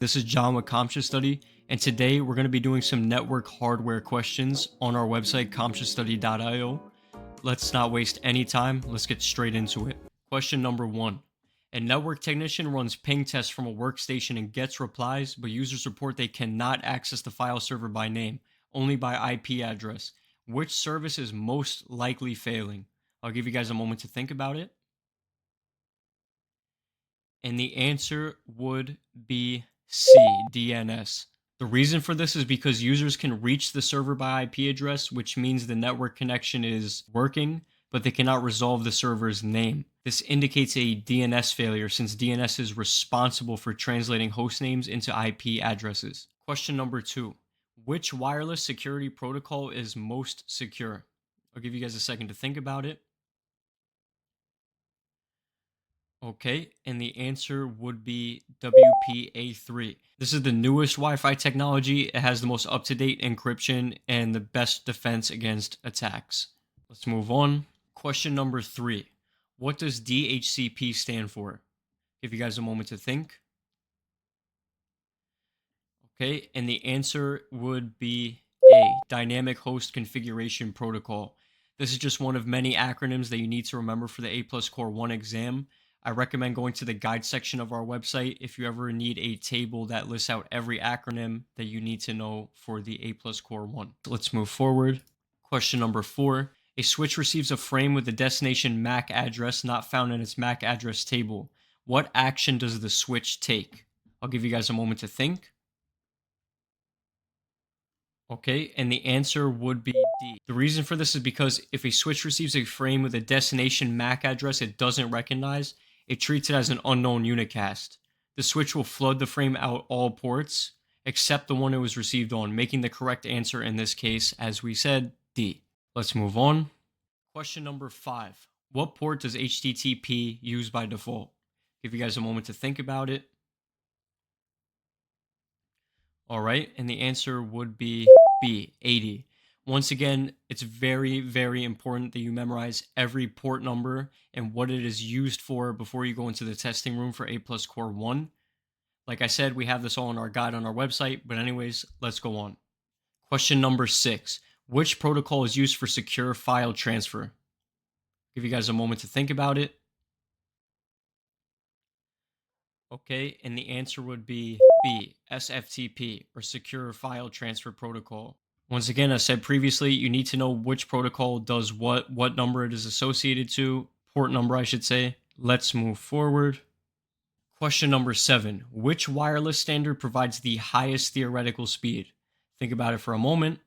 This is John with CompTIA Study, and today we're going to be doing some network hardware questions on our website, CompTIAstudy.io. Let's not waste any time. Let's get straight into it. Question number 1. A network technician runs ping tests from a workstation and gets replies, but users report they cannot access the file server by name, only by IP address. Which service is most likely failing? I'll give you guys a moment to think about it. And the answer would be C, DNS. The reason for this is because users can reach the server by IP address, which means the network connection is working, but they cannot resolve the server's name. This indicates a DNS failure since DNS is responsible for translating host names into IP addresses. Question number 2. Which wireless security protocol is most secure? I'll give you guys a second to think about it. Okay, and the answer would be WPA3. This is the newest Wi-Fi technology. It has the most up-to-date encryption and the best defense against attacks. Let's move on. Question number 3. What does DHCP stand for? Give you guys a moment to think. Okay, and the answer would be A, Dynamic Host Configuration Protocol. This is just one of many acronyms that you need to remember for the A+ Core 1 exam. I recommend going to the guide section of our website if you ever need a table that lists out every acronym that you need to know for the A+ Core 1. Let's move forward. Question number 4. A switch receives a frame with the destination MAC address not found in its MAC address table. What action does the switch take? I'll give you guys a moment to think. Okay, and the answer would be D. The reason for this is because if a switch receives a frame with a destination MAC address it doesn't recognize, it treats it as an unknown unicast. The switch will flood the frame out all ports, except the one it was received on, making the correct answer in this case, as we said, D. Let's move on. Question number 5. What port does HTTP use by default? Give you guys a moment to think about it. All right, and the answer would be B, 80. Once again, it's very, very important that you memorize every port number and what it is used for before you go into the testing room for A+ Core 1. Like I said, we have this all in our guide on our website, but anyways, let's go on. Question number 6. Which protocol is used for secure file transfer? Give you guys a moment to think about it. Okay, and the answer would be B, SFTP, or Secure File Transfer Protocol. Once again, as said previously, you need to know which protocol does what number it is associated to, port number, I should say. Let's move forward. Question number 7. Which wireless standard provides the highest theoretical speed? Think about it for a moment.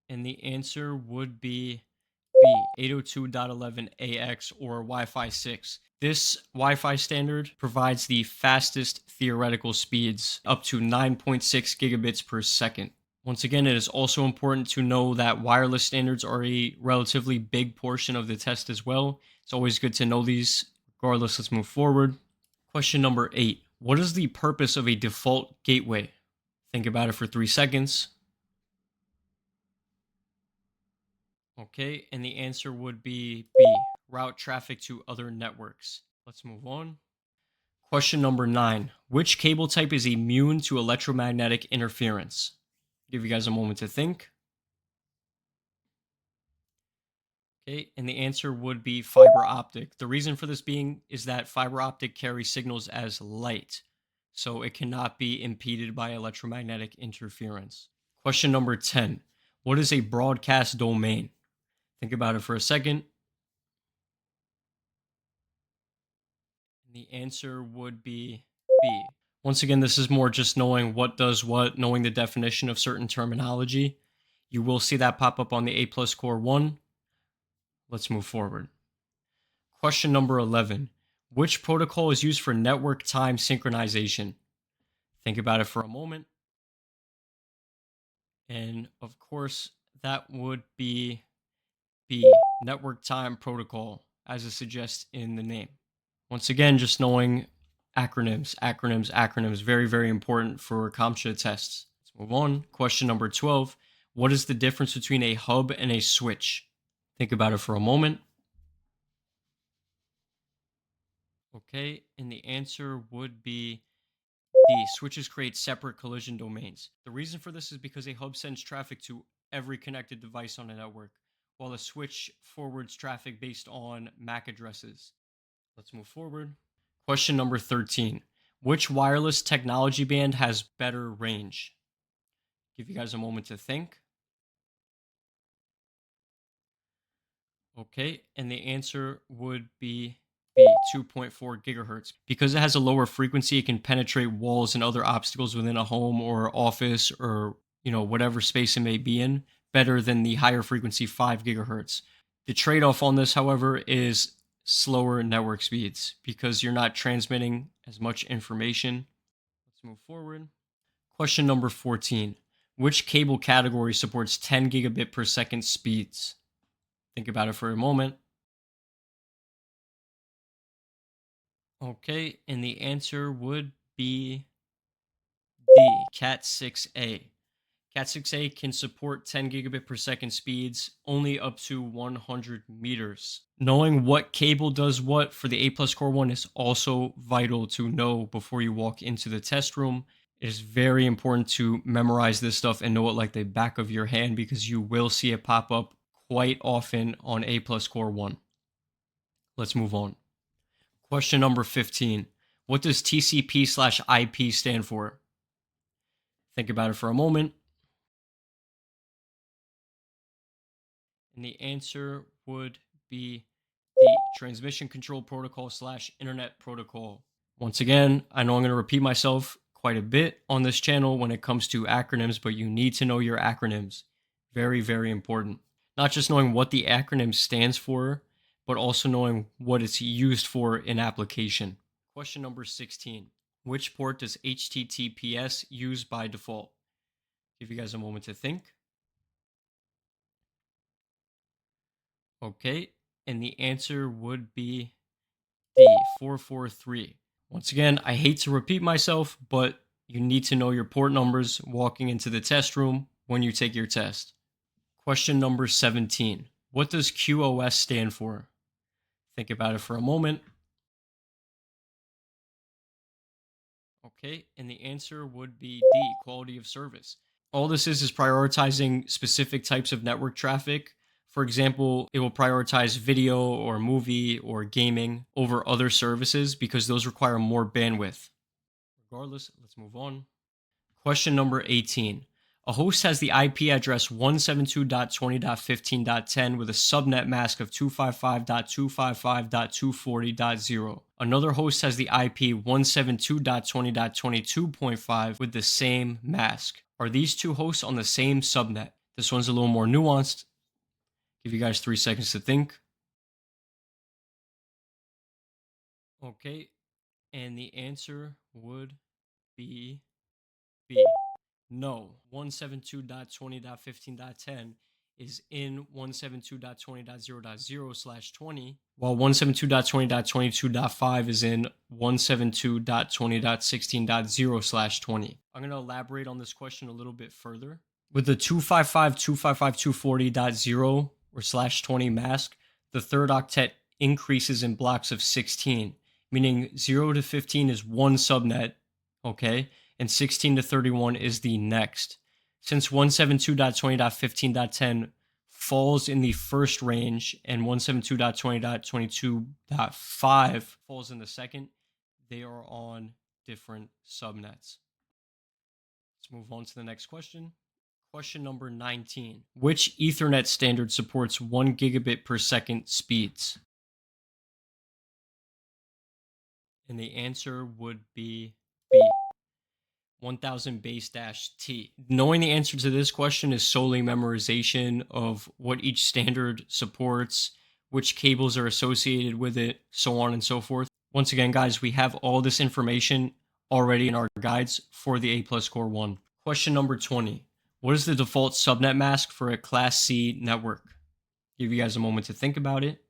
And the answer would be B, 802.11ax or Wi-Fi 6. This Wi-Fi standard provides the fastest theoretical speeds, up to 9.6 gigabits per second. Once again, it is also important to know that wireless standards are a relatively big portion of the test as well. It's always good to know these. Regardless, let's move forward. Question number 8. What is the purpose of a default gateway? Think about it for 3 seconds. Okay, and the answer would be B, route traffic to other networks. Let's move on. Question number 9. Which cable type is immune to electromagnetic interference? Give you guys a moment to think. Okay, and the answer would be fiber optic. The reason for this being is that fiber optic carries signals as light, so it cannot be impeded by electromagnetic interference. Question number 10. What is a broadcast domain? Think about it for a second. The answer would be B. Once again, this is more just knowing what does what, knowing the definition of certain terminology. You will see that pop up on the A+ Core 1. Let's move forward. Question number 11. Which protocol is used for network time synchronization? Think about it for a moment. And of course, that would be B, network time protocol, as it suggests in the name. Once again, just knowing acronyms, very, very important for CompTIA tests. Let's move on. Question number 12. What is the difference between a hub and a switch? Think about it for a moment. Okay, and the answer would be D. Switches create separate collision domains. The reason for this is because a hub sends traffic to every connected device on a network, while a switch forwards traffic based on MAC addresses. Let's move forward. Question number 13. Which wireless technology band has better range? Give you guys a moment to think. Okay, and the answer would be B, 2.4 gigahertz. Because it has a lower frequency, it can penetrate walls and other obstacles within a home or office or, whatever space it may be in, better than the higher frequency 5 gigahertz. The trade-off on this, however, is slower network speeds because you're not transmitting as much information. Let's move forward. Question number 14. Which cable category supports 10 gigabit per second speeds? Think about it for a moment. Okay, and the answer would be D, Cat 6A. Cat 6A can support 10 gigabit per second speeds only up to 100 meters. Knowing what cable does what for the A plus Core 1 is also vital to know before you walk into the test room. It is very important to memorize this stuff and know it like the back of your hand because you will see it pop up quite often on A plus Core 1. Let's move on. Question number 15. What does TCP/IP stand for? Think about it for a moment. And the answer would be the Transmission Control Protocol/Internet Protocol. Once again, I know I'm going to repeat myself quite a bit on this channel when it comes to acronyms, but you need to know your acronyms. Very, very important. Not just knowing what the acronym stands for, but also knowing what it's used for in application. Question number 16. Which port does HTTPS use by default? Give you guys a moment to think. Okay, and the answer would be D, 443. Once again, I hate to repeat myself, but you need to know your port numbers walking into the test room when you take your test. Question number 17. What does QoS stand for? Think about it for a moment. Okay, and the answer would be D, quality of service. All this is prioritizing specific types of network traffic. For example, it will prioritize video or movie or gaming over other services because those require more bandwidth. Regardless, let's move on. Question number 18. A host has the IP address 172.20.15.10 with a subnet mask of 255.255.240.0. Another host has the IP 172.20.22.5 with the same mask. Are these two hosts on the same subnet? This one's a little more nuanced. Give you guys 3 seconds to think. Okay, and the answer would be B. No, 172.20.15.10 is in 172.20.0.0/20, while 172.20.22.5 is in 172.20.16.0/20. I'm going to elaborate on this question a little bit further. With the 255.255.240.0 or /20 mask, the third octet increases in blocks of 16, meaning 0 to 15 is one subnet, okay? And 16 to 31 is the next. Since 172.20.15.10 falls in the first range and 172.20.22.5 falls in the second, they are on different subnets. Let's move on to the next question. Question number 19. Which Ethernet standard supports 1 gigabit per second speeds? And the answer would be B, 1000 base dash T. Knowing the answer to this question is solely memorization of what each standard supports, which cables are associated with it, so on and so forth. Once again, guys, we have all this information already in our guides for the A plus Core 1. Question number 20. What is the default subnet mask for a Class C network? Give you guys a moment to think about it.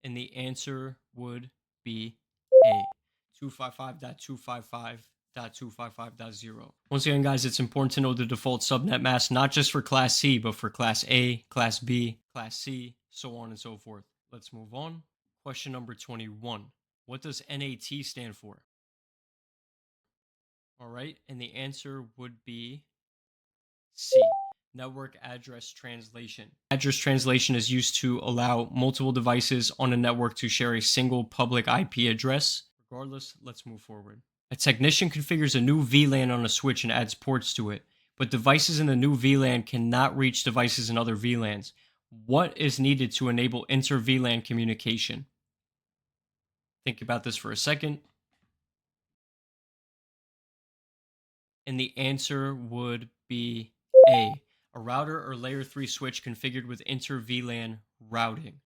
And the answer would be A, 255.255.255.0. Once again, guys, it's important to know the default subnet mask, not just for Class C, but for Class A, Class B, Class C, so on and so forth. Let's move on. Question number 21. What does NAT stand for? All right, and the answer would be C. Network address translation. Address translation is used to allow multiple devices on a network to share a single public IP address. Regardless, let's move forward. A technician configures a new VLAN on a switch and adds ports to it, but devices in the new VLAN cannot reach devices in other VLANs. What is needed to enable inter-VLAN communication? Think about this for a second. And the answer would be A. A router or layer 3 switch configured with inter-VLAN routing.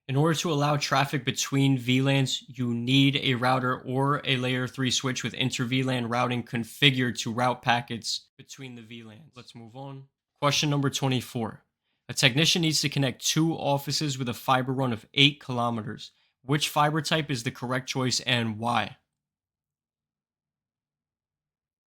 In order to allow traffic between VLANs, you need a router or a layer 3 switch with inter-VLAN routing configured to route packets between the VLANs. Let's move on. Question number 24. A technician needs to connect two offices with a fiber run of 8 kilometers. Which fiber type is the correct choice and why?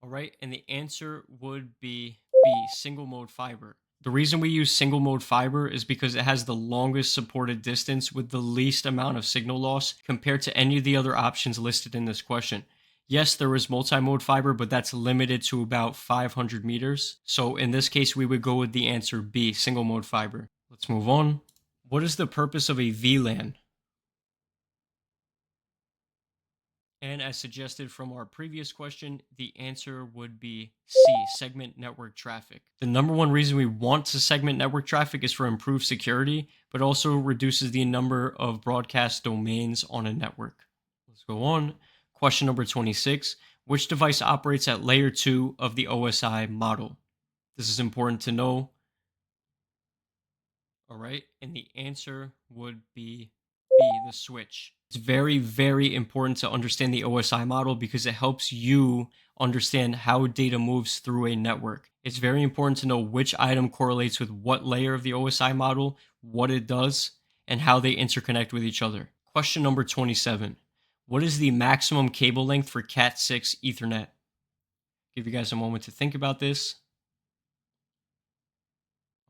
All right, and the answer would be B, single mode fiber. The reason we use single mode fiber is because it has the longest supported distance with the least amount of signal loss compared to any of the other options listed in this question. Yes, there is multi-mode fiber, but that's limited to about 500 meters. So in this case, we would go with the answer B, single mode fiber. Let's move on. What is the purpose of a VLAN? And as suggested from our previous question, the answer would be C, segment network traffic. The number one reason we want to segment network traffic is for improved security, but also reduces the number of broadcast domains on a network. Let's go on. Question number 26. Which device operates at layer 2 of the OSI model? This is important to know. All right, and the answer would be B, the switch. It's very, very important to understand the OSI model because it helps you understand how data moves through a network. It's very important to know which item correlates with what layer of the OSI model, what it does, and how they interconnect with each other. Question number 27. What is the maximum cable length for Cat6 Ethernet? Give you guys a moment to think about this.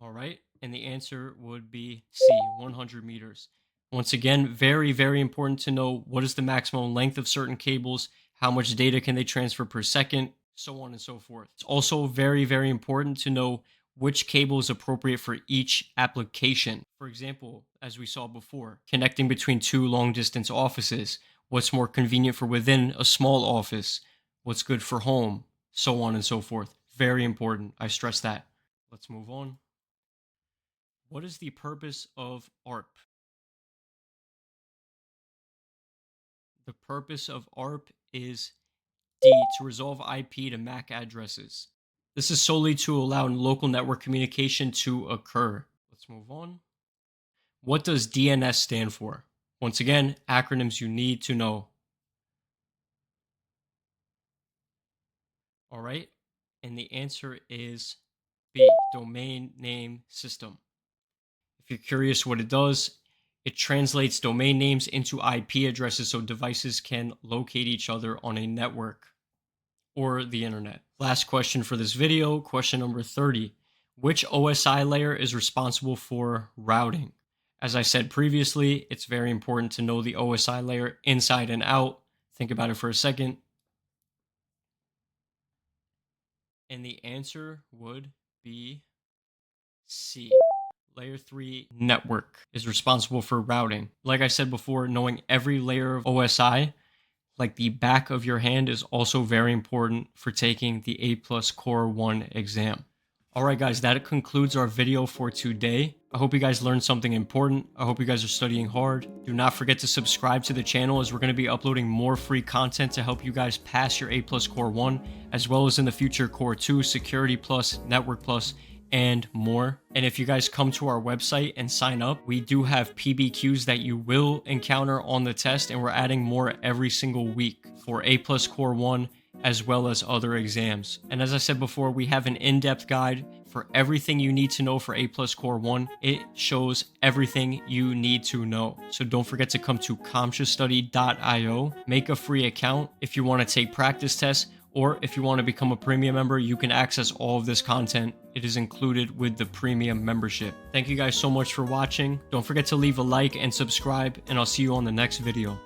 All right, and the answer would be C, 100 meters. Once again, very, very important to know what is the maximum length of certain cables, how much data can they transfer per second, so on and so forth. It's also very, very important to know which cable is appropriate for each application. For example, as we saw before, connecting between two long-distance offices, what's more convenient for within a small office, what's good for home, so on and so forth. Very important. I stress that. Let's move on. What is the purpose of ARP? The purpose of ARP is D, to resolve IP to MAC addresses. This is solely to allow local network communication to occur. Let's move on. What does DNS stand for? Once again, acronyms you need to know. All right, and the answer is B, domain name system. If you're curious what it does, it translates domain names into IP addresses so devices can locate each other on a network or the internet. Last question for this video, question number 30. Which OSI layer is responsible for routing? As I said previously, it's very important to know the OSI layer inside and out. Think about it for a second. And the answer would be C. Layer 3 network is responsible for routing. Like I said before, knowing every layer of OSI, like the back of your hand, is also very important for taking the A+ Core 1 exam. All right, guys, that concludes our video for today. I hope you guys learned something important. I hope you guys are studying hard. Do not forget to subscribe to the channel as we're going to be uploading more free content to help you guys pass your A+ Core 1, as well as in the future Core 2, Security Plus, Network Plus, and more. And if you guys come to our website and sign up, we do have PBQs that you will encounter on the test, and we're adding more every single week for A+ Core 1 as well as other exams. And as I said before, we have an in-depth guide for everything you need to know for A+ Core 1. It shows everything you need to know. So don't forget to come to CompTIAstudy.io, make a free account if you want to take practice tests, Or if you want to become a premium member, you can access all of this content. It is included with the premium membership. Thank you guys so much for watching. Don't forget to leave a like and subscribe, and I'll see you on the next video.